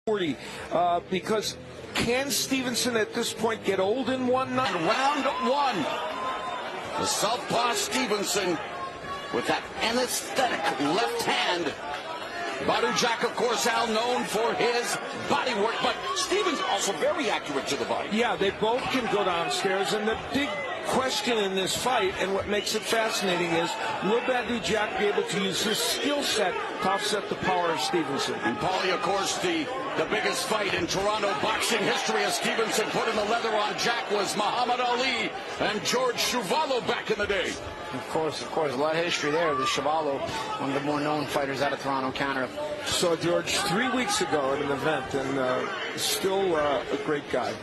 40 because can Stevenson at this point get old in one night? Round one. The southpaw Stevenson with that anesthetic left hand. Baду Jack, of course, Al, known for his body work, but Stevens also very accurate to the body. Yeah, they both can go downstairs, and the big question in this fight, and what makes it fascinating, is will Badu Jack be able to use his skill set to offset the power of Stevenson? And Paulie, of course, the biggest fight in Toronto boxing history as Stevenson put in the leather on Jack was Muhammad Ali and George Chuvalo back in the day. Of course, a lot of history there with Chuvalo, one of the more known fighters out of Toronto, Canada. Saw George 3 weeks ago at an event, and still a great guy.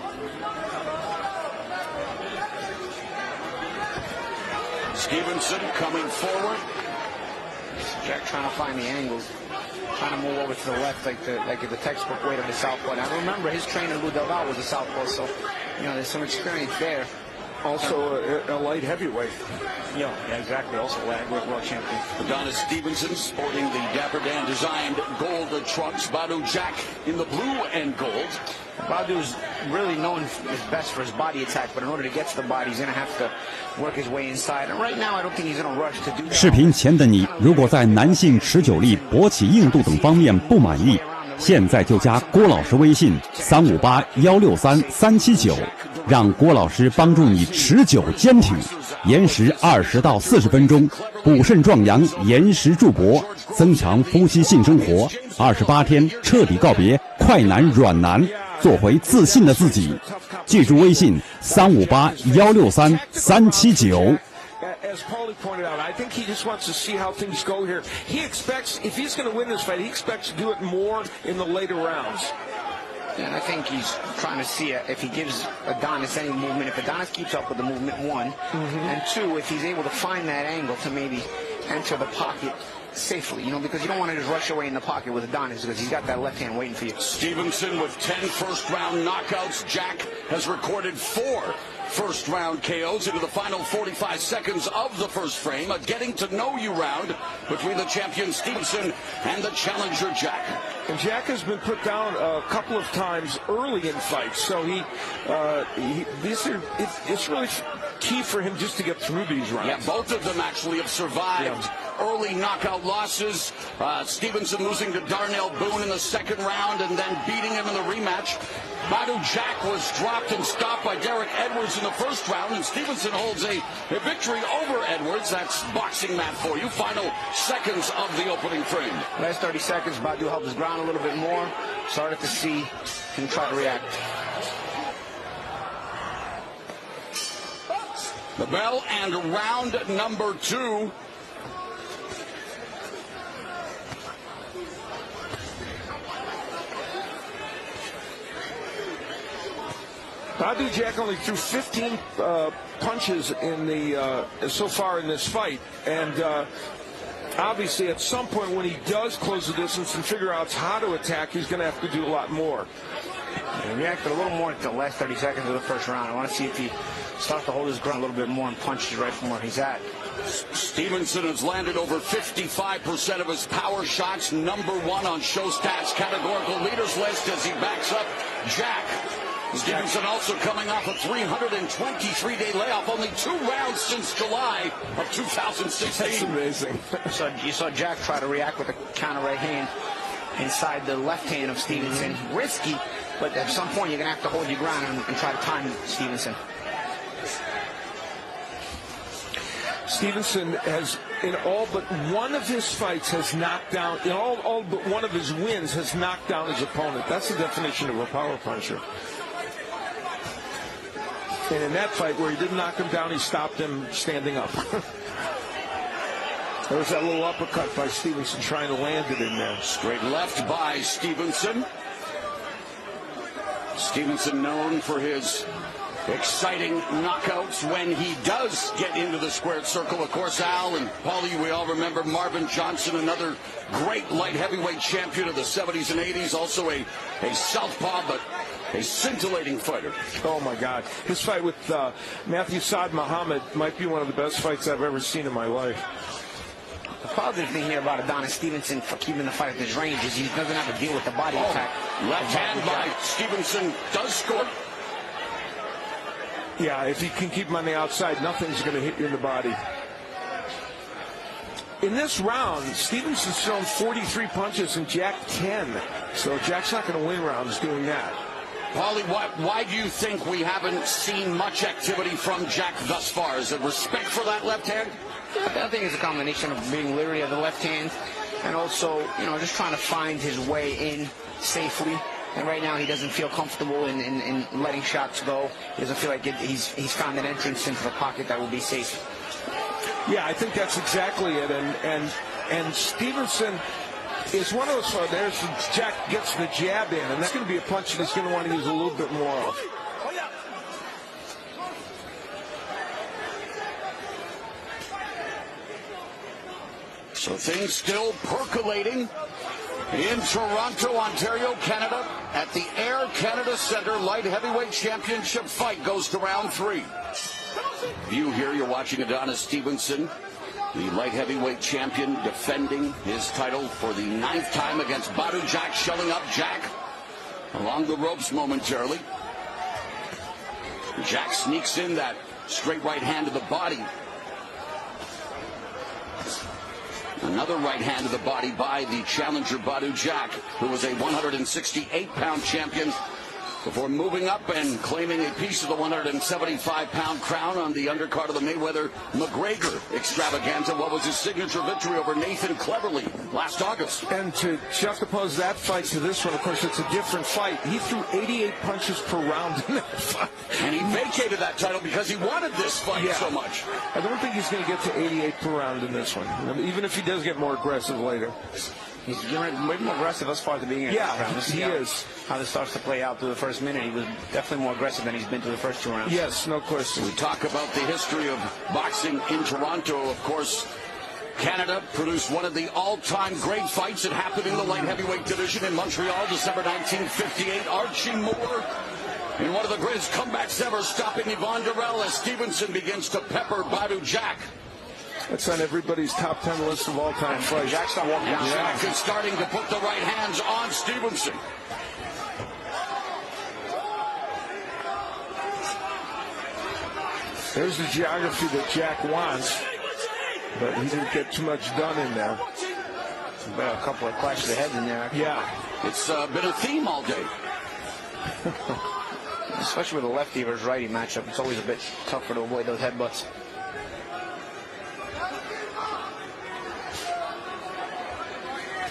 Stevenson coming forward. Jack trying to find the angles, trying to move over to the left like the textbook way to the southpaw. Now remember, his trainer Lou Delgado was a southpaw, so there's some experience there. Also a light heavyweight. Yeah, exactly. Also a world champion. Adonis Stevenson sporting the Dapper Dan designed gold trunks. Badu Jack in the blue and gold. Badu's really known his best for his body attack, but in order to get to the body, he's going to have to work his way inside. And right now, I don't think he's in a rush to do that. 视频前的你，如果在男性持久力、勃起硬度等方面不满意，现在就加郭老师微信358-163-379，让郭老师帮助你持久坚挺，延时20到40分钟，补肾壮阳，延时助勃，增强夫妻性生活，28天彻底告别快男软男，做回自信的自己。记住微信358-163-379。As Paulie pointed out, I think he just wants to see how things go here. He expects, if he's going to win this fight, he expects to do it more in the later rounds. And I think he's trying to see if he gives Adonis any movement. If Adonis keeps up with the movement, one. And two, if he's able to find that angle to maybe enter the pocket safely, because you don't want to just rush away in the pocket with Adonis because he's got that left hand waiting for you. Stevenson with 10 first-round knockouts. Jack has recorded 4 first-round KOs into the final 45 seconds of the first frame. A getting-to-know-you round between the champion Stevenson and the challenger Jack. And Jack has been put down a couple of times early in fights, so it's really key for him just to get through these rounds. Yeah, both of them actually have survived early knockout losses. Stevenson losing to Darnell Boone in the second round and then beating him in the rematch. Badu Jack was dropped and stopped by Derek Edwards in the first round, and Stevenson holds a victory over Edwards. That's boxing math for you. Final seconds of the opening frame. Last 30 seconds, Badu held his ground a little bit more. Started to see him try to react. The bell and round number 2. Badu Jack only threw 15 punches in so far in this fight, and obviously at some point when he does close the distance and figure out how to attack, he's going to have to do a lot more. He reacted a little more at the last 30 seconds of the first round. I want to see if he starts to hold his ground a little bit more and punches right from where he's at. Stevenson has landed over 55% of his power shots, number 1 on ShowStats categorical leaders list as he backs up Jack. Stevenson also coming off a 323-day layoff, only 2 rounds since July of 2016. That's amazing. So you saw Jack try to react with a counter right hand inside the left hand of Stevenson. Risky, but at some point you're going to have to hold your ground and try to time Stevenson. Stevenson has, in all but one of his fights, has knocked down, in all but one of his wins, has knocked down his opponent. That's the definition of a power puncher. And in that fight where he didn't knock him down, he stopped him standing up. There was that little uppercut by Stevenson trying to land it in there. Straight left by Stevenson. Stevenson known for his exciting knockouts when he does get into the squared circle. Of course, Al and Paulie, we all remember Marvin Johnson, another great light heavyweight champion of the 70s and 80s, also a southpaw, but a scintillating fighter. Oh, my God. His fight with Matthew Saad Muhammad might be one of the best fights I've ever seen in my life. The positive thing here about Adonis Stevenson for keeping the fight at this range is he doesn't have to deal with the body attack. Left hand by Stevenson does score. Yeah, if you can keep him on the outside, nothing's going to hit you in the body. In this round, Stevenson's thrown 43 punches and Jack 10. So Jack's not going to win rounds doing that. Paulie, why do you think we haven't seen much activity from Jack thus far? Is it respect for that left hand? I think it's a combination of being leery of the left hand and also, just trying to find his way in safely. And right now he doesn't feel comfortable in letting shots go. He doesn't feel like he's found an entrance into the pocket that will be safe. Yeah, I think that's exactly it. And Stevenson is one of those. There's Jack gets the jab in, and that's going to be a punch that he's going to want to use a little bit more of. So things still percolating in Toronto, Ontario, Canada, at the Air Canada Centre. Light heavyweight championship fight goes to round 3. You here, you're watching Adonis Stevenson, the light heavyweight champion, defending his title for the 9th time against Baду Jack, shelling up Jack along the ropes momentarily. Jack sneaks in that straight right hand to the body. Another right hand to the body by the challenger Badu Jack, who was a 168-pound champion before moving up and claiming a piece of the 175-pound crown on the undercard of the Mayweather-McGregor extravaganza. What was his signature victory over Nathan Cleverly last August? And to juxtapose that fight to this one, of course, it's a different fight. He threw 88 punches per round in that fight. And he vacated that title because he wanted this fight so much. I don't think he's going to get to 88 per round in this one, even if he does get more aggressive later. He's way more aggressive as far as the beginning of this round. He is. How this starts to play out through the first minute. He was definitely more aggressive than he's been through the first 2 rounds. Yes, no question. We talk about the history of boxing in Toronto. Of course, Canada produced one of the all-time great fights. It happened in the light heavyweight division in Montreal, December 1958. Archie Moore in one of the greatest comebacks ever, stopping Yvonne Durrell as Stevenson begins to pepper Badu Jack. That's on everybody's top 10 list of all-time fights. Jack's not walking down. Jack is starting to put the right hands on Stevenson. There's the geography that Jack wants, but he didn't get too much done in there. A couple of clashes of heads in there. Yeah. It's been a theme all day. Especially with a lefty versus righty matchup, it's always a bit tougher to avoid those headbutts.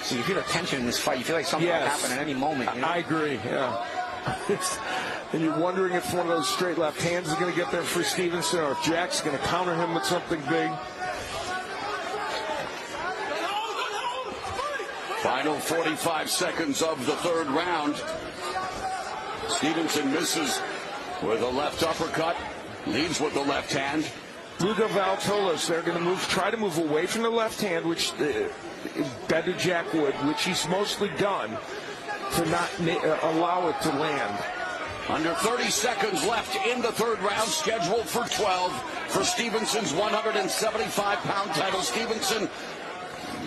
So you feel a tension in this fight. You feel like something will happen at any moment. I agree, yeah. And you're wondering if one of those straight left hands is going to get there for Stevenson or if Jack's going to counter him with something big. Final 45 seconds of the 3rd round. Stevenson misses with a left uppercut, leads with the left hand. Lugo Valtolas, they're going to try to move away from the left hand, which Badu Jack would, which he's mostly done, to not allow it to land. Under 30 seconds left in the 3rd round, scheduled for 12 for Stevenson's 175-pound title. Stevenson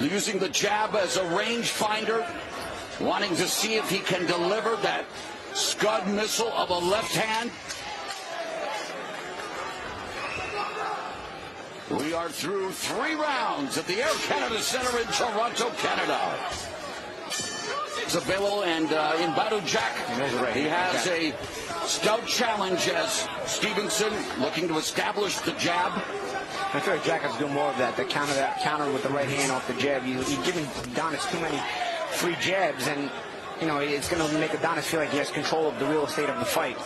using the jab as a range finder, wanting to see if he can deliver that Scud missile of a left hand. We are through 3 rounds at the Air Canada Centre in Toronto, Canada. It's available, and in Badu Jack, he has a stout challenge as Stevenson looking to establish the jab. I feel like Jack has to do more of that counter with the right hand off the jab. He's giving Adonis too many free jabs, and it's going to make Adonis feel like he has control of the real estate of the fight.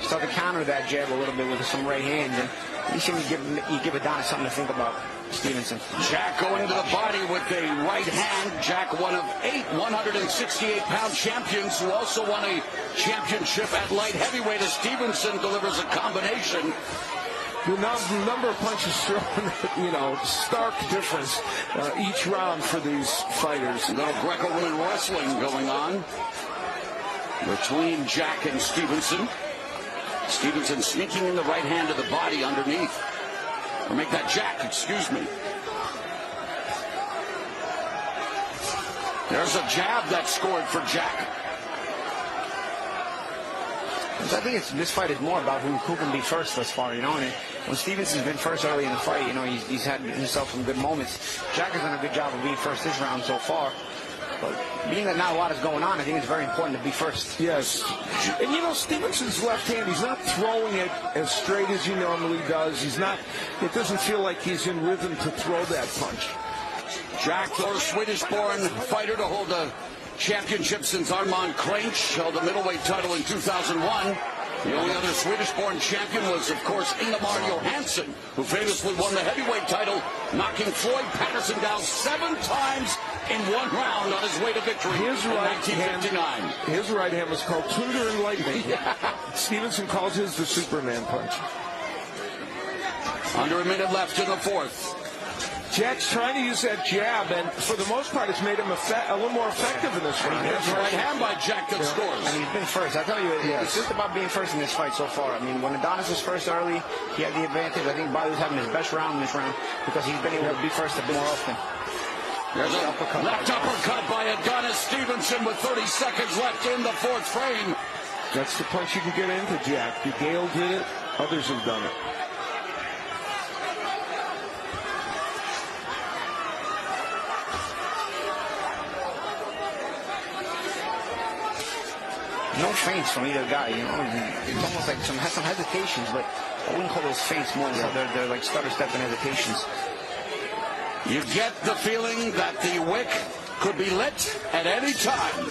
Start to counter that jab a little bit with some right hands, and you should give Adonis something to think about. Stevenson. Jack going to the body with a right hand. Jack, one of 8 168-pound champions who also won a championship at light heavyweight, as Stevenson delivers a combination. The number of punches thrown, stark difference each round for these fighters. No Greco-Roman wrestling going on between Jack and Stevenson. Stevenson sneaking in the right hand to the body underneath. Or make that Jack, excuse me. There's a jab that scored for Jack. I think this fight is more about who can be first thus far, you know. And when Stevenson's been first early in the fight, you know, he's had himself some good moments. Jack has done a good job of being first this round so far. But being that not a lot is going on, I think it's very important to be first. Yes. And, you know, Stevenson's left hand, he's not throwing it as straight as he normally does. He's not, it doesn't feel like he's in rhythm to throw that punch. Jack, the Swedish-born fighter to hold the championship since Armand Cranch held the middleweight title in 2001. The only other Swedish-born champion was, of course, Ingemar Johansson, who famously won the heavyweight title, knocking Floyd Patterson down 7 times in 1 round on his way to victory in 1959. His right hand was called Thunder and Lightning. Stevenson calls his the Superman punch. Under a minute left in the 4th. Jack's trying to use that jab, and for the most part, it's made him a little more effective in this round. It's right hand by Jack that scores. I mean, he's been first. I tell you, it's just about being first in this fight so far. I mean, when Adonis was first early, he had the advantage. I think Badu's having his best round in this round because he's been able to be first a bit more often. There's a left uppercut by Adonis Stevenson with 30 seconds left in the 4th frame. That's the punch you can get into Jack. Gale did it. Others have done it. No feints from either guy, you know. It's almost like some hesitations, but I wouldn't call those feints more so they're like stutter-stepping hesitations. You get the feeling that the wick could be lit at any time.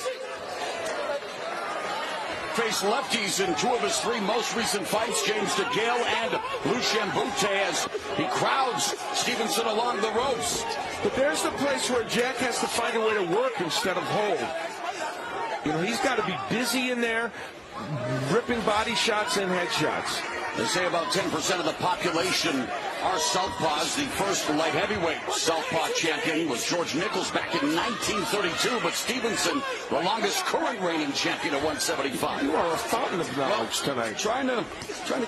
Faced lefties in 2 of his 3 most recent fights, James DeGale and Lucien Boutte, as he crowds Stevenson along the ropes. But there's the place where Jack has to find a way to work instead of hold. You know, he's got to be busy in there, ripping body shots and head shots. They say about 10% of the population are southpaws. The first light heavyweight southpaw champion was George Nichols back in 1932, but Stevenson, the longest current reigning champion at 175. You are a fountain of knowledge tonight. Trying to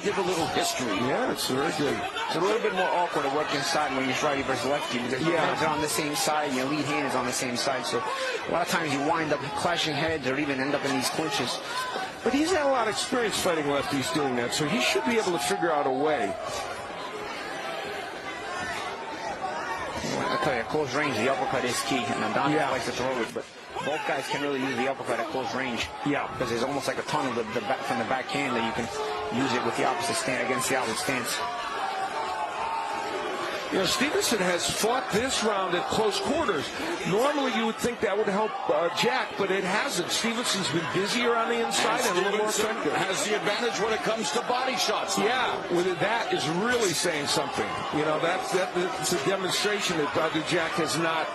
give a little history. Yeah, it's very good. It's a little bit more awkward to work inside when you're righty versus lefty because your hands are on the same side and your lead hand is on the same side. So a lot of times you wind up clashing heads or even end up in these clinches. But he's had a lot of experience fighting lefties doing that, so he should be able to figure out a way. I tell you, at close range, the uppercut is key, and Adonis likes to throw it, but both guys can really use the uppercut at close range. Yeah. Because there's almost like a tunnel from the backhand that you can use it with the opposite stand against the opposite stance. You know, Stevenson has fought this round at close quarters. Normally you would think that would help Jack, but it hasn't. Stevenson's been busier on the inside and a little more effective. Has the advantage when it comes to body shots. Yeah, that is really saying something. You know, that's a demonstration that Badu Jack has not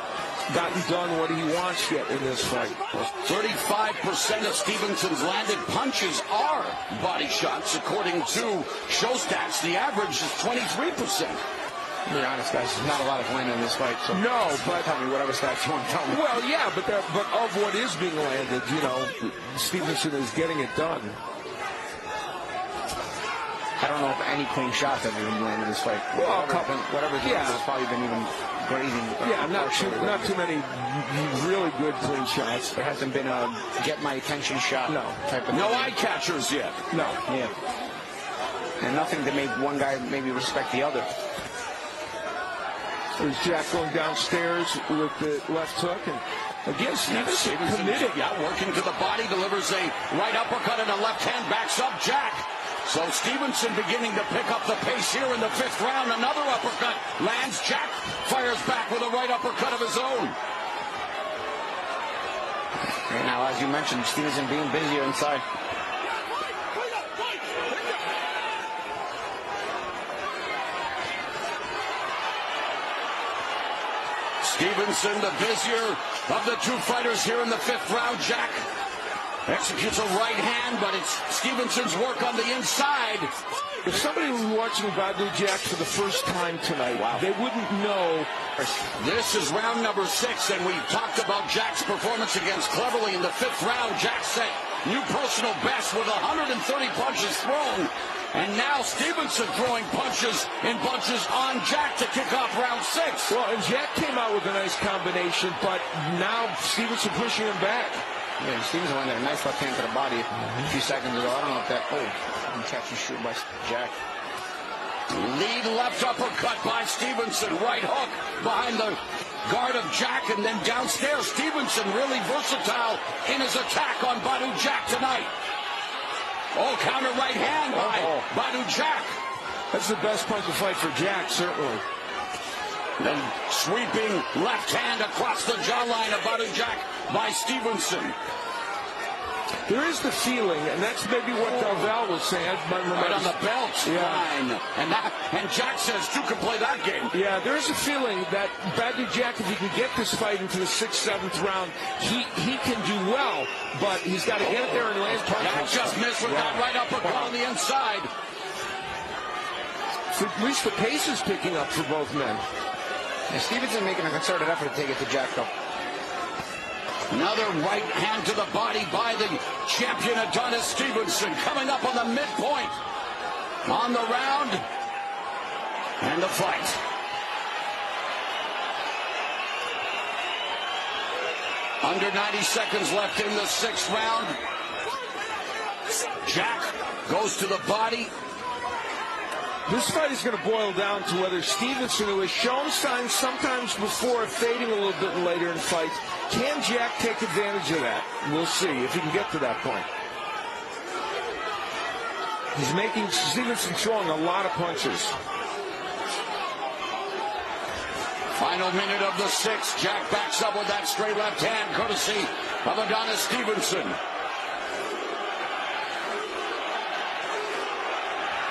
gotten done what he wants yet in this fight. 35% of Stevenson's landed punches are body shots, according to show stats. The average is 23%. To be honest, guys, there's not a lot of landing in this fight. So no, but tell me whatever stats you want to tell me. Well, yeah, but of what is being landed, you know, Stevenson is getting it done. I don't know if any clean shots have even landed in this fight. Well, whatever's has probably been even grazing. Yeah, not too many really good clean shots. There hasn't been a get my attention shot. No type of no eye catchers yet. No. Yeah. And nothing to make one guy maybe respect the other. There's Jack going downstairs with the left hook, and again, Stevenson committed. Yeah, working to the body, delivers a right uppercut and a left hand, backs up Jack. So Stevenson beginning to pick up the pace here in the 5th round. Another uppercut lands. Jack fires back with a right uppercut of his own. And now, as you mentioned, Stevenson being busier inside. Stevenson, the busier of the 2 fighters here in the 5th round. Jack executes a right hand, but it's Stevenson's work on the inside. If somebody was watching Badu Jack for the first time tonight, they wouldn't know. This is round number 6, and we talked about Jack's performance against Cleverly in the 5th round. Jack set new personal best with 130 punches thrown. And now Stevenson throwing punches in bunches on Jack to kick off round 6. Well, and Jack came out with a nice combination, but now Stevenson pushing him back. Yeah, Stevenson went there, a nice left hand to the body a few seconds ago. I don't know if that, catch and shoot by Jack. Lead left uppercut by Stevenson. Right hook behind the guard of Jack, and then downstairs. Stevenson really versatile in his attack on Badu Jack tonight. Oh, counter right hand by Badu Jack. That's the best punch to fight for Jack, certainly. Then sweeping left hand across the jawline of Badu Jack by Stevenson. There is the feeling, and that's maybe what Del Val was saying. Right on the belt line. And Jack says two can play that game. Yeah, there is a feeling that Badu Jack, if he can get this fight into the 6th, 7th round, he can do well, but he's got to get it there and land punches. Jack just missed with that right uppercut on the inside. So at least the pace is picking up for both men. And Stevenson making a concerted effort to take it to Jack, though. Another right hand to the body by the champion Adonis Stevenson, coming up on the midpoint on the round and the fight. Under 90 seconds left in the 6th round. Jack goes to the body. This fight is going to boil down to whether Stevenson, who has shown signs sometimes before of fading a little bit later in fights, can Jack take advantage of that? We'll see if he can get to that point. He's making Stevenson throwing a lot of punches. Final minute of the 6th. Jack backs up with that straight left hand, courtesy of Adonis Stevenson.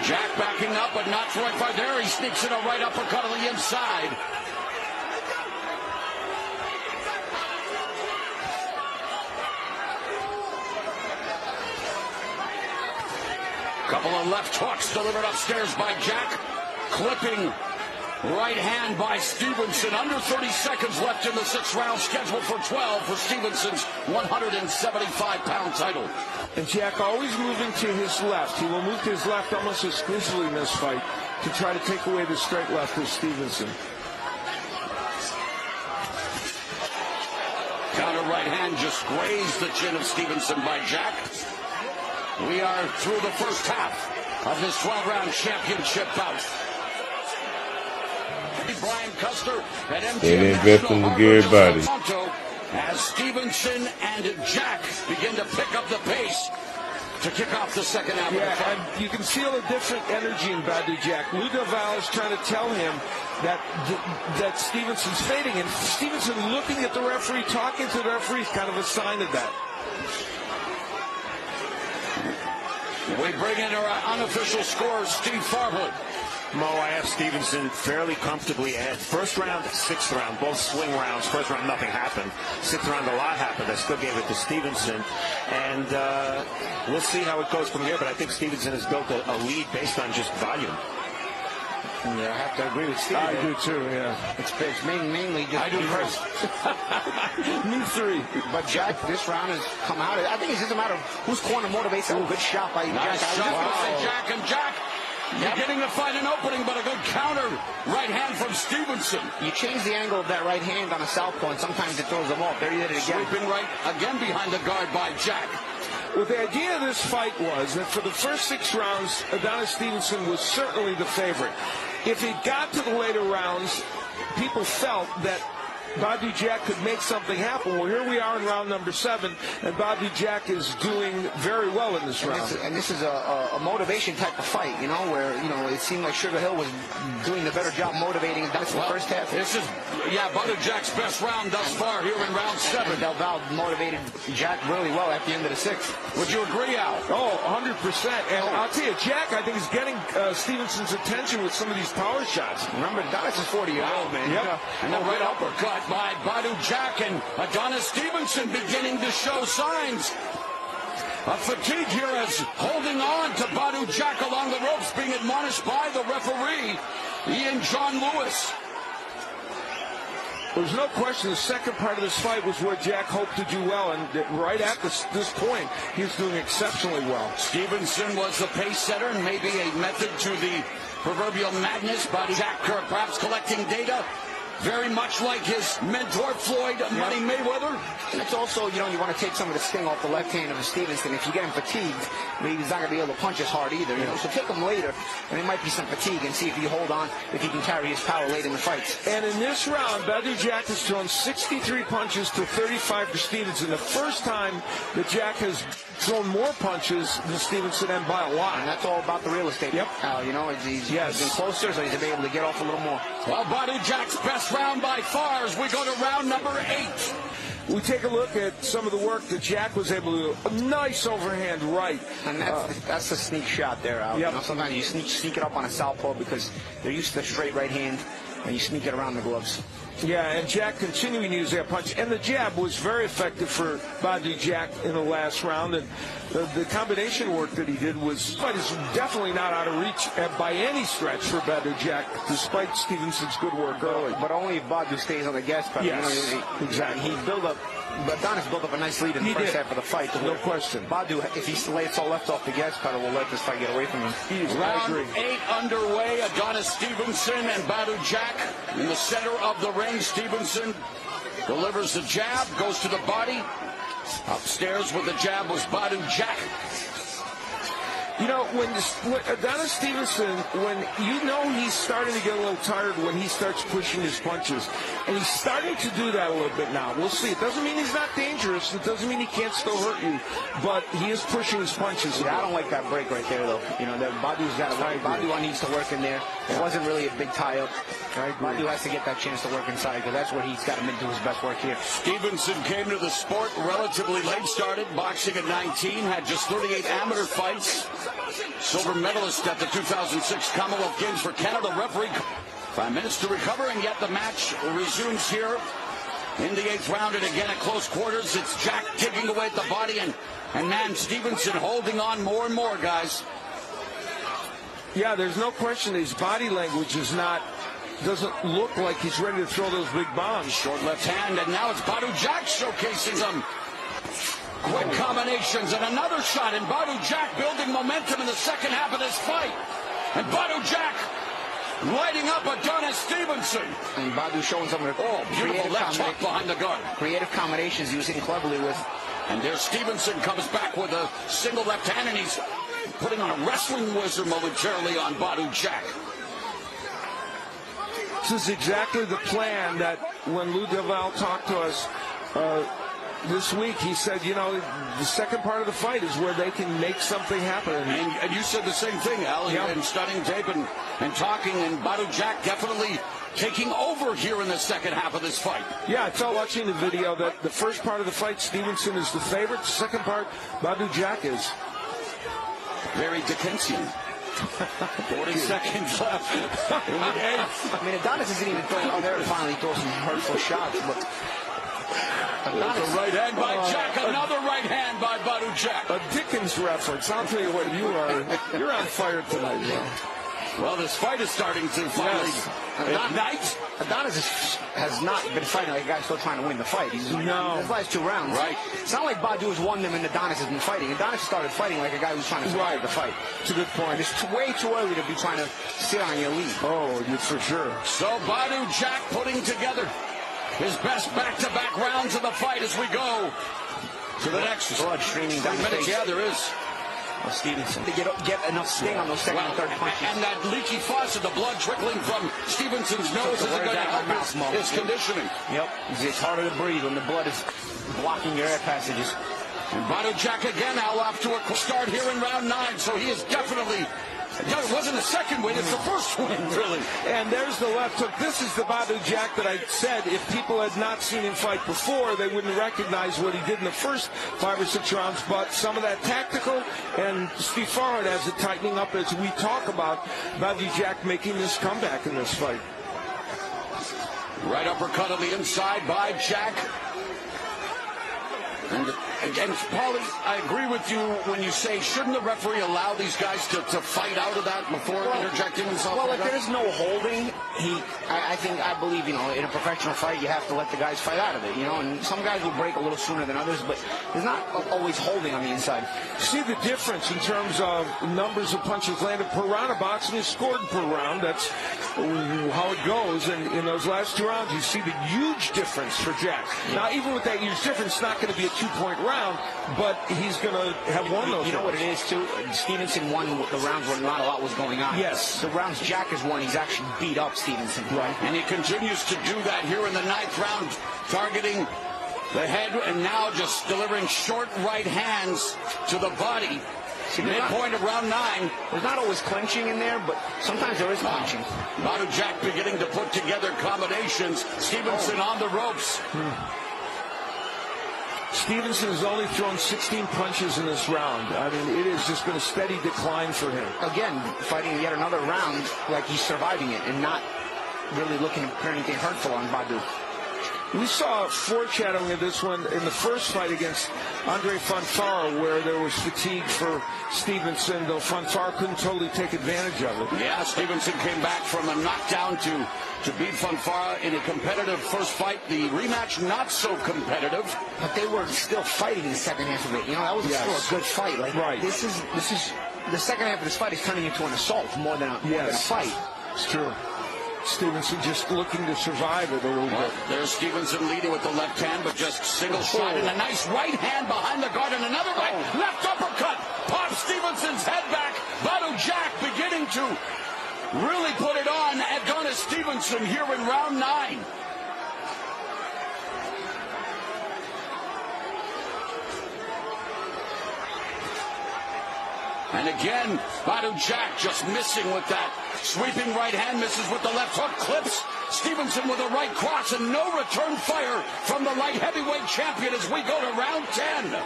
Jack backing up, but not throwing far. There he sneaks in a right uppercut on the inside. Couple of left hooks delivered upstairs by Jack. Clipping right hand by Stevenson. Under 30 seconds left in the 6th round, scheduled for 12 for Stevenson's 175-pound title. And Jack always moving to his left. He will move to his left almost exclusively in this fight to try to take away the straight left of Stevenson. Counter right hand just grazed the chin of Stevenson by Jack. We are through the first half of this 12-round championship bout. Brian Custer at MGM National as Stevenson and Jack begin to pick up the pace to kick off the second half of the fight. And you can feel a different energy in Badu Jack. Lou Del Val is trying to tell him that Stevenson's fading, and Stevenson looking at the referee, talking to the referee is kind of a sign of that. We bring in our unofficial scorer, Steve Farhood. Mo, I have Stevenson fairly comfortably ahead. First round, 6th round, both swing rounds. First round, nothing happened. 6th round, a lot happened. I still gave it to Stevenson. And we'll see how it goes from here. But I think Stevenson has built a lead based on just volume. Yeah, I have to agree with Steve. I do too, yeah. It's mainly just... I do first. Me 3. But Jack, this round has come out. I think it's just a matter of whose corner motivates. Oh, good shot by Nice Jack. shot by Jack, and Jack beginning to find an opening, but a good counter right hand from Stevenson. You change the angle of that right hand on a southpaw, and sometimes it throws them off. There you did it again. Sweeping right again behind the guard by Jack. Well, the idea of this fight was that for the first 6 rounds, Adonis Stevenson was certainly the favorite. If it got to the later rounds, people felt that Badu Jack could make something happen. Well, here we are in round number 7, and Badu Jack is doing very well in this round. And this is a motivation type of fight, where, it seemed like Sugar Hill was doing the better job motivating. That's the first half. This is, Badu Jack's best round thus far here in round 7. Del Val motivated Jack really well at the end of the 6th. Would you agree, Al? Oh, 100%. And I'll tell you, Jack, I think, is getting Stevenson's attention with some of these power shots. Remember, Adonis is 40-year-old, man. Yep. And the right uppercut by Badu Jack, and Adonis Stevenson beginning to show signs of fatigue here as holding on to Badu Jack along the ropes, being admonished by the referee, Ian John Lewis. There's no question the second part of this fight was where Jack hoped to do well, and right at this point, he's doing exceptionally well. Stevenson was the pace setter and maybe a method to the proverbial madness. Badu Jack perhaps collecting data very much like his mentor Floyd Money Mayweather. And it's also, you want to take some of the sting off the left hand of Stevenson. If you get him fatigued, maybe he's not going to be able to punch as hard either. So take him later, and there might be some fatigue, and see if you hold on, if he can carry his power late in the fight. And in this round, Badou Jack has thrown 63 punches to 35 for Stevenson. The first time that Jack has thrown more punches than Stevenson, and by a lot. And that's all about the real estate. Yep. He's been closer, so he's been able to get off a little more. Well, Badou Jack's best round by far as we go to round number 8. We take a look at some of the work that Jack was able to do. A nice overhand right. And that's the sneak shot there, Al. Yep. Sometimes you sneak it up on a southpaw because they're used to the straight right hand, and you sneak it around the gloves. Yeah, and Jack continuing to use that punch. And the jab was very effective for Badou Jack in the last round. And the combination work that he did was definitely not out of reach by any stretch for Badou Jack, despite Stevenson's good work early. But only if Badou stays on the gas pedal. Yes, exactly. He built up. But Adonis built up a nice lead in the first half of the fight. No question. Badou, if he lets all left off the gas pedal, will let this fight get away from him. Round 8 underway. Adonis Stevenson and Badou Jack in the center of the ring. Stevenson delivers the jab, goes to the body. Upstairs with the jab was Badou Jack. When Adonis Stevenson, he's starting to get a little tired when he starts pushing his punches. And he's starting to do that a little bit now. We'll see. It doesn't mean he's not dangerous. It doesn't mean he can't still hurt you. But he is pushing his punches. Yeah, I don't like that break right there, though. Badou's got to work. Badou needs to work in there. It wasn't really a big tie-up. Badou has to get that chance to work inside, because that's where he's got to do his best work here. Stevenson came to the sport relatively late, started boxing at 19, had just 38 amateur fights. Silver medalist at the 2006 Commonwealth Games for Canada. Referee, 5 minutes to recover, and yet the match resumes here in the 8th round, and again at close quarters. It's Jack digging away at the body, and man, Stevenson holding on more and more, guys. Yeah, there's no question his body language doesn't look like he's ready to throw those big bombs. Short left hand, and now it's Badou Jack showcasing them. Quick combinations, and another shot, and Badou Jack building momentum in the second half of this fight. And Badou Jack lighting up Adonis Stevenson. And Badou showing some of the beautiful left hook behind the guard. Creative combinations he was hitting cleverly with. And there Stevenson comes back with a single left hand, and he's putting on a wrestling wizard momentarily on Badou Jack. This is exactly the plan that when Lou Duval talked to us this week, he said, the second part of the fight is where they can make something happen. And you said the same thing, Al. You've been studying tape and talking, and Badou Jack definitely taking over here in the second half of this fight. Yeah, I felt watching the video that the first part of the fight, Stevenson is the favorite. The second part, Badou Jack is. Very Dickensian. 40 seconds left in the game. I mean, Adonis isn't even throwing there to finally throw some hurtful shots, but Adonis. A right hand by Jack, another right hand by Badou Jack. A Dickens reference. I'll tell you what, you're on fire tonight, bro. Well, this fight is starting to finally ignite. Adonis has not been fighting like a guy still trying to win the fight. His last 2 rounds. Right. It's not like Badou has won them and Adonis has been fighting. Adonis started fighting like a guy who's trying to survive the fight. It's a good point. It's way too early to be trying to sit on your lead. Oh, for sure. So Badou Jack putting together his best back-to-back rounds of the fight as we go to the next blood streaming down the face. Yeah, there is. Stevenson to get enough sting on those second and third punches. And that leaky faucet, the blood trickling from Stevenson's nose isn't going to help his conditioning. Yep, it's harder to breathe when the blood is blocking your air passages. And Badou Jack again now off to a start here in round 9, so he is definitely... It wasn't a second win, it's the first win, really. And there's the left hook. This is the Badou Jack that I said if people had not seen him fight before, they wouldn't recognize what he did in the first 5 or 6 rounds. But some of that tactical, and Steve Farhad has it tightening up as we talk about Badou Jack making this comeback in this fight. Right uppercut on the inside by Jack. And And Paulie, I agree with you when you say, shouldn't the referee allow these guys to fight out of that before interjecting himself? Well, if there's no holding, I believe, in a professional fight, you have to let the guys fight out of it, and some guys will break a little sooner than others, but there's not always holding on the inside. See the difference in terms of numbers of punches landed per round. A boxing is scored per round. That's how it goes. And in those last 2 rounds, you see the huge difference for Jack. Now, even with that huge difference, it's not going to be a 2-point round, but he's going to have won those. You know what it is, too? Stevenson won the rounds where not a lot was going on. Yes. The rounds Jack has won, he's actually beat up Stevenson. Right. And he continues to do that here in the 9th round, targeting the head and now just delivering short right hands to the body. Midpoint of round 9. There's not always clenching in there, but sometimes there is punching. Badu Jack beginning to put together combinations. Stevenson on the ropes. Stevenson has only thrown 16 punches in this round. I mean, it has just been a steady decline for him. Again, fighting yet another round like he's surviving it and not really looking to put anything hurtful on Badu. We saw foreshadowing of this one in the first fight against Andre Fonfara, where there was fatigue for Stevenson, though Fonfara couldn't totally take advantage of it. Yeah, Stevenson came back from a knockdown to beat Fonfara in a competitive first fight. The rematch not so competitive, but they were still fighting in the second half of it. That was still a good fight. Right. This is the second half of this fight is turning into an assault more than a fight. It's true. Stevenson just looking to survive it a little bit. There's Stevenson leading with the left hand, but just single shot and a nice right hand behind the guard and another left uppercut. Pops Stevenson's head back. Badu Jack beginning to really put it on Adonis Stevenson here in round 9. And again, Badu Jack just missing with that sweeping right hand, misses with the left hook, clips Stevenson with a right cross, and no return fire from the light heavyweight champion as we go to round 10.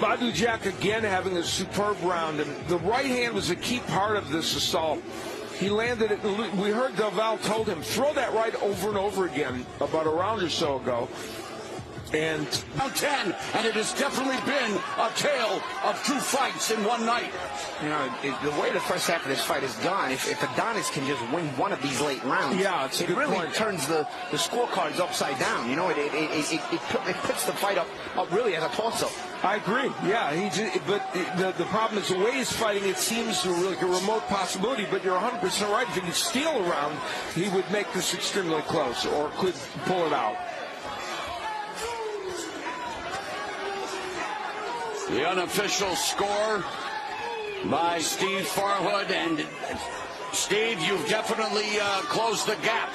Badu Jack again having a superb round, and the right hand was a key part of this assault. He landed it. We heard Delval told him, throw that right over and over again about a round or so ago. And round 10, and it has definitely been a tale of 2 fights in one night. The way the first half of this fight is gone, if Adonis can just win one of these late rounds, it's a good really point. Turns the scorecards upside down. It puts the fight up really as a toss-up. I agree. Yeah, but the problem is the way he's fighting. It seems like a remote possibility, but you're 100% right. If he could steal a round, he would make this extremely close, or could pull it out. The unofficial score by Steve Farhood. And Steve, you've definitely closed the gap.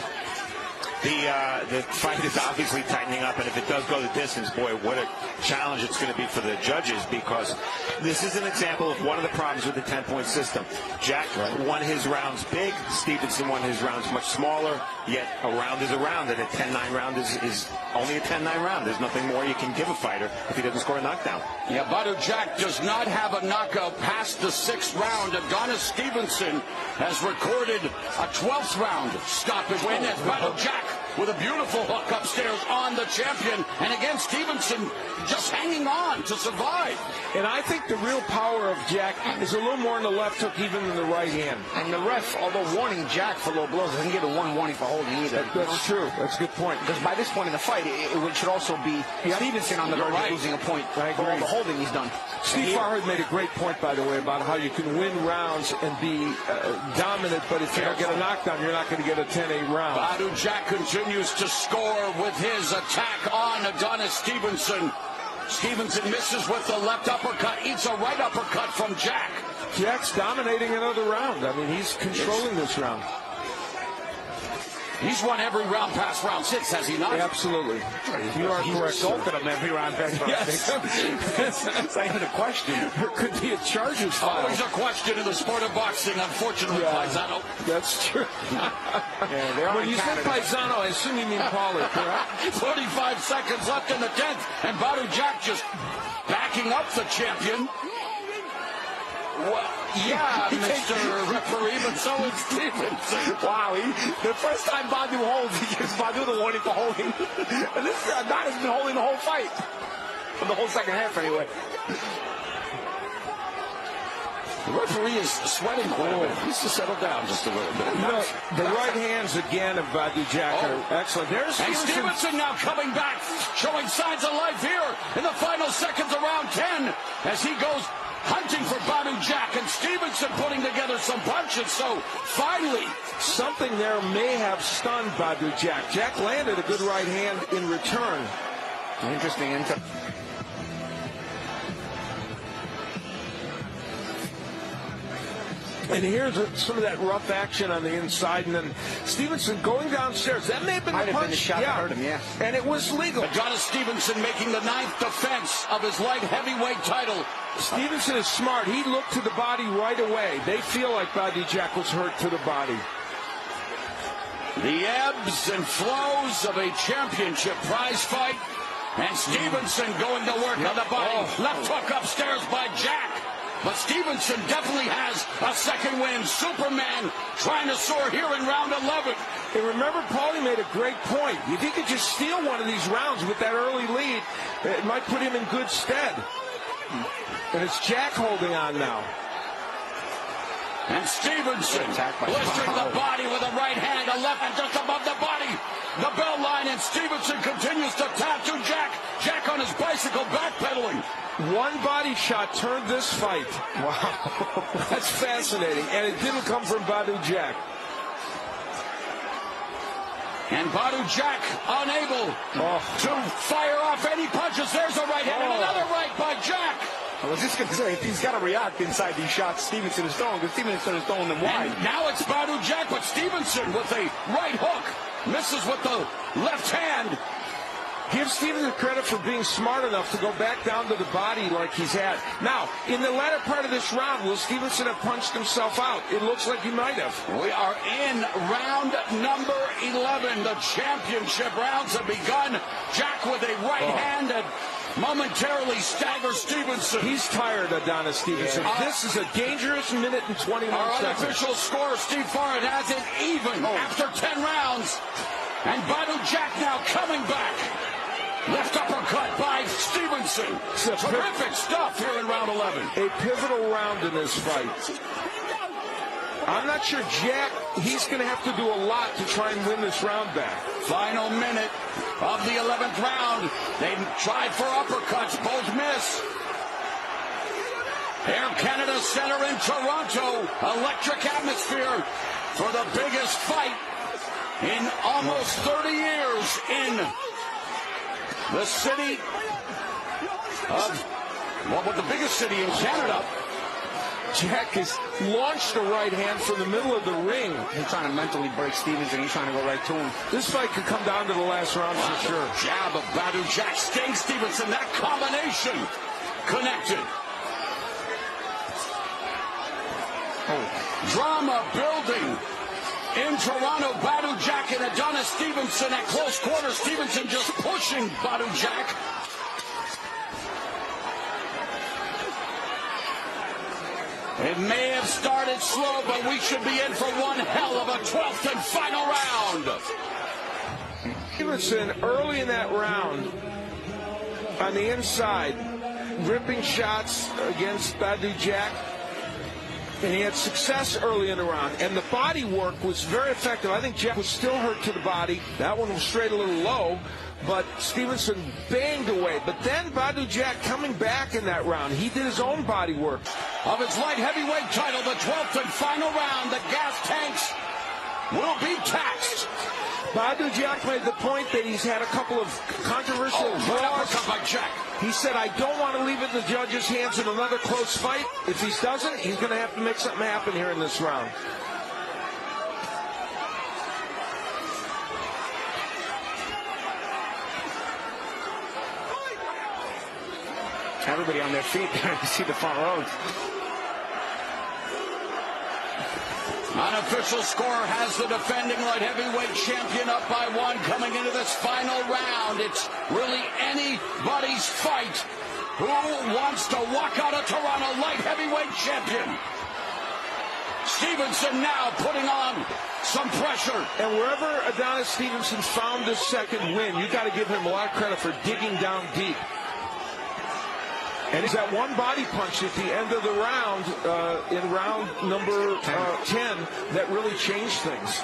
The fight is obviously tightening up, and if it does go the distance, boy, what a challenge it's going to be for the judges, because this is an example of one of the problems with the 10-point system. Jack won his rounds big. Stevenson won his rounds much smaller, yet a round is a round, and a 10-9 round is only a 10-9 round. There's nothing more you can give a fighter if he doesn't score a knockdown. Yeah, Badu Jack does not have a knockout past the 6th round. Adonis Stevenson has recorded a 12th round stoppage win as Badu Jack with a beautiful hook upstairs on the champion. And again, Stevenson just hanging on to survive. And I think the real power of Jack is a little more in the left hook even than the right hand. And the ref, although warning Jack for low blows, doesn't give a one warning for holding either. That's true. That's a good point. Because by this point in the fight, it should also be Stevenson on the verge of losing a point for all the holding he's done. Steve Farhood made a great point, by the way, about how you can win rounds and be dominant, but if you don't get a knockdown, you're not going to get a 10-8 round. Badu Jack continues to score with his attack on Adonis Stevenson. Stevenson misses with the left uppercut, eats a right uppercut from Jack. Jack's dominating another round. I mean, he's controlling this round. He's won every round past round 6, has he not? Absolutely. You are correct. Assaulted him every round past round 6. That's not even a question. There could be a charges file. Always a question in the sport of boxing, unfortunately, Paisano. That's true. When you say Paisano, I assume you mean Paulie, correct? 45 seconds left in the 10th, and Badu Jack just backing up the champion. Well, yeah, Mr. Referee, but so is Stevenson. Wow, the first time Badu holds, he gives Badu the warning for holding. And this Adonis has been holding the whole fight. For the whole second half, anyway. The referee is sweating quite a bit. He needs to settle down just a little bit. You know, the right hands again of Badu Jack are excellent. There's Stevenson now coming back, showing signs of life here in the final seconds of round 10 as he goes hunting for Badu Jack, and Stevenson putting together some punches. So finally, something there may have stunned Badu Jack. Jack landed a good right hand in return. Interesting. And here's some of that rough action on the inside, and then Stevenson going downstairs. That may have been the punch. Been the shot that hurt him, yeah. And it was legal. Adonis Stevenson making the 9th defense of his light heavyweight title. Stevenson is smart. He looked to the body right away. They feel like Badu Jack was hurt to the body. The ebbs and flows of a championship prize fight. And Stevenson going to work on the body. Left hook upstairs by Jack. But Stevenson definitely has a second win. Superman trying to soar here in round 11. And remember, Paulie made a great point. If he could just steal one of these rounds with that early lead, it might put him in good stead. And it's Jack holding on now. And Stevenson blistering the body with a right hand, a left hand just above the body. The bell line, and Stevenson continues to tattoo Jack. Jack on his bicycle backpedaling. One body shot turned this fight. Wow. That's fascinating. And it didn't come from Badu Jack. And Badu Jack unable to fire off any punches. There's a right hand and another right by Jack. I was just going to say, if he's got to react inside these shots Stevenson is throwing, because Stevenson is throwing them wide. And now it's Badu Jack, but Stevenson with a right hook. Misses with the left hand. Give Stevenson credit for being smart enough to go back down to the body like he's had. Now, in the latter part of this round, will Stevenson have punched himself out? It looks like he might have. We are in round number 11. The championship rounds have begun. Jack with a right hand and momentarily staggers Stevenson. He's tired, Adonis Stevenson. This is a dangerous minute and 21 Our seconds. unofficial score, Steve Farrett has it even after 10 rounds. And Badu Jack now coming back. Left uppercut by Stevenson. Terrific stuff here in round 11. A pivotal round in this fight. I'm not sure Jack, he's going to have to do a lot to try and win this round back. Final minute of the 11th round. They tried for uppercuts, both miss. Air Canada Center in Toronto. Electric atmosphere for the biggest fight in almost 30 years in the city of, the biggest city in Canada. Jack has launched a right hand from the middle of the ring. He's trying to mentally break Stevenson. He's trying to go right to him. This fight could come down to the last round for sure. Jab of Badu Jack, Sting Stevenson. That combination connected. Drama building in Toronto. Badu Jack and Adonis Stevenson at close quarters. Stevenson just pushing Badu Jack. It may have started slow, but we should be in for one hell of a 12th and final round. Stevenson, early in that round, on the inside, ripping shots against Badu Jack. And he had success early in the round. And the body work was very effective. I think Jack was still hurt to the body. That one was straight a little low. But Stevenson banged away. But then Badu Jack coming back in that round. He did his own body work. Of his light heavyweight title, the 12th and final round, the gas tanks will be taxed. Badu Jack made the point that he's had a couple of controversial draws. By Jack. He said, I don't want to leave it in the judges' hands in another close fight. If he doesn't, he's going to have to make something happen here in this round. Everybody on their feet trying to see the front rows. Unofficial score has the defending light heavyweight champion up by 1 coming into this final round. It's really anybody's fight Who wants to walk out a Toronto light heavyweight champion? Stevenson now putting on some pressure. And wherever Adonis Stevenson found his second win, you got to give him a lot of credit for digging down deep. And it's that one body punch at the end of the round, in round number 10, that really changed things.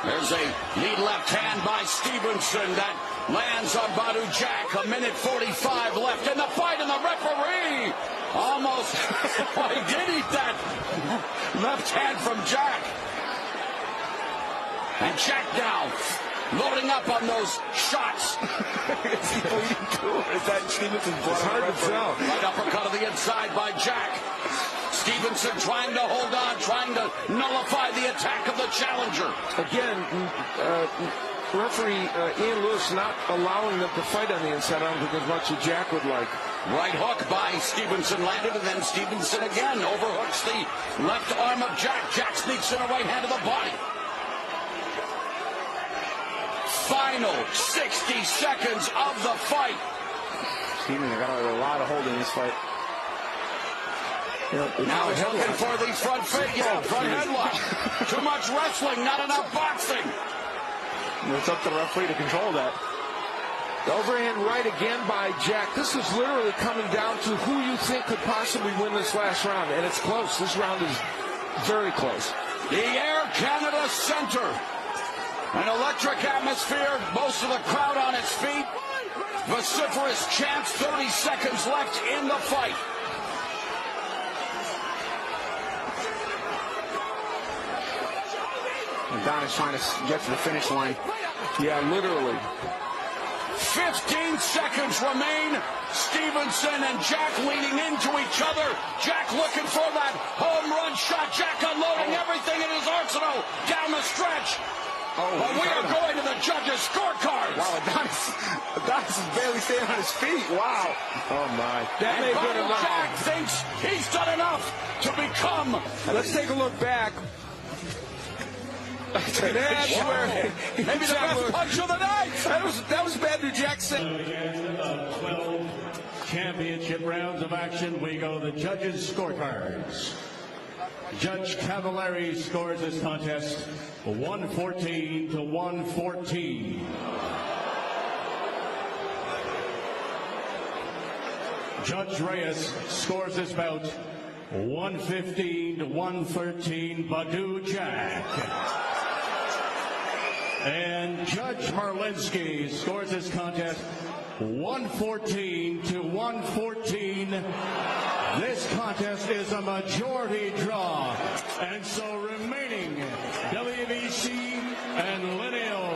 There's a lead left hand by Stevenson that lands on Baду Jack. 1:45 left in the fight, and the referee almost he did eat that left hand from Jack. And Jack now loading up on those shots. Is he bleeding too? Is that Stevenson's blood? It's hard to tell. Right uppercut of the inside by Jack. Stevenson trying to hold on, trying to nullify the attack of the challenger. Again, referee Ian Lewis not allowing them to fight on the inside, I don't think as much as Jack would like. Right hook by Stevenson landed, and then Stevenson again overhooks the left arm of Jack. Jack sneaks in a right hand to the body. Final 60 seconds of the fight. Stevenson got a lot of hold in this fight. Now he's looking for the front headlock. Too much wrestling, not enough boxing. It's up to the referee to control that. The overhand right again by Jack. This is literally coming down to who you think could possibly win this last round, and it's close. This round is very close. The Air Canada Centre. An electric atmosphere, most of the crowd on its feet. Vociferous chants, 30 seconds left in the fight. Adonis trying to get to the finish line. Yeah, literally. 15 seconds remain. Stevenson and Jack leaning into each other. Jack looking for that home run shot. Jack unloading everything in his arsenal down the stretch. But we are going to the judges' scorecards. Wow, Adonis is barely staying on his feet. Wow. Oh, my. That may have been enough. Jack thinks he's done enough to become. Let's take a look back. That's where maybe the best punch of the night. That was bad to Jackson. 12 championship rounds of action. We go to the judges' scorecards. Judge Cavallari scores this contest 114 to 114. Judge Reyes scores this bout 115 to 113. Badu Jack. And Judge Harlinski scores this contest 114 to 114. This contest is a majority draw. And so remaining WBC and lineal